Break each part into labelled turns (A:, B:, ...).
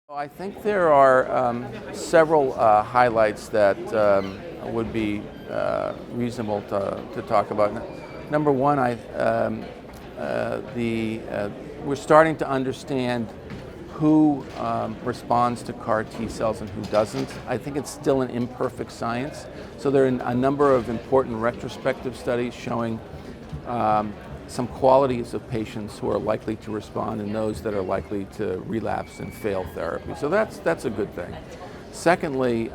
A: I think there are several highlights that would be reasonable to talk about. Number one, we're starting to understand who responds to CAR T cells and who doesn't. I think it's still an imperfect science. So there are a number of important retrospective studies showing some qualities of patients who are likely to respond and those that are likely to relapse and fail therapy. So that's a good thing. Secondly,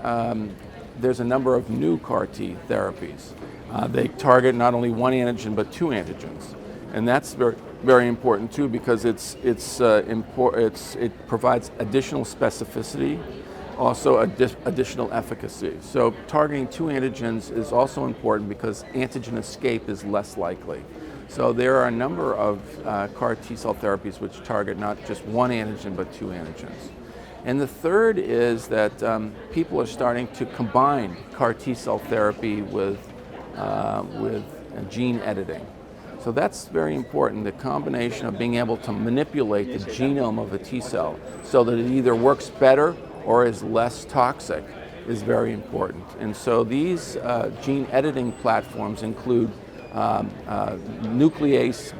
A: there's a number of new CAR T therapies. They target not only one antigen but two antigens, and that's very important too because it provides additional specificity, also additional efficacy. So targeting two antigens is also important because antigen escape is less likely. So there are a number of CAR T cell therapies which target not just one antigen but two antigens. And the third is that people are starting to combine CAR T cell therapy with gene editing. So that's very important, the combination of being able to manipulate the genome of a T cell so that it either works better or is less toxic is very important. And so these gene editing platforms include nuclease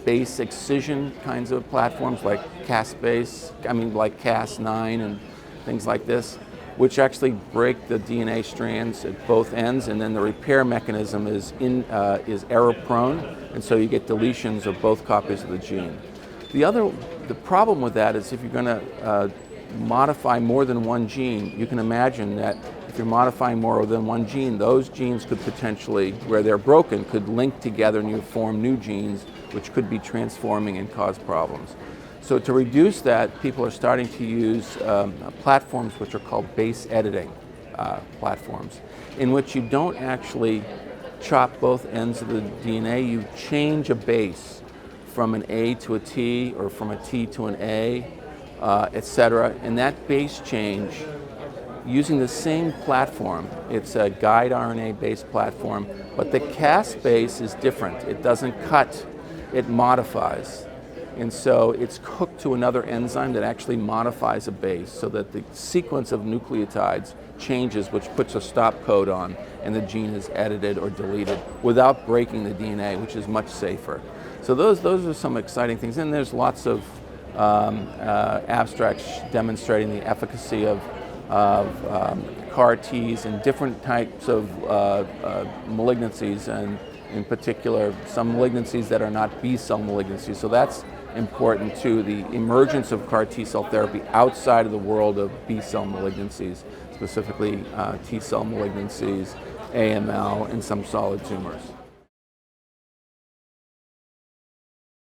A: base excision kinds of platforms like like Cas9 and things like this, which actually break the DNA strands at both ends, and then the repair mechanism is error prone, and so you get deletions of both copies of the gene. The problem with that is if you're going to modify more than one gene, you can imagine that if you're modifying more than one gene, those genes could potentially, where they're broken, could link together and you form new genes which could be transforming and cause problems. So to reduce that, people are starting to use platforms which are called base editing platforms, in which you don't actually chop both ends of the DNA, you change a base from an A to a T or from a T to an A, etc. And that base change, using the same platform, it's a guide RNA-based platform, but the Cas base is different. It doesn't cut, it modifies. And so it's hooked to another enzyme that actually modifies a base so that the sequence of nucleotides changes, which puts a stop code on, and the gene is edited or deleted without breaking the DNA, which is much safer. So those are some exciting things. And there's lots of abstracts demonstrating the efficacy of CAR Ts and different types of malignancies, and in particular some malignancies that are not B-cell malignancies. So that's important too, the emergence of CAR T cell therapy outside of the world of B-cell malignancies, specifically T-cell malignancies, AML, and some solid tumors.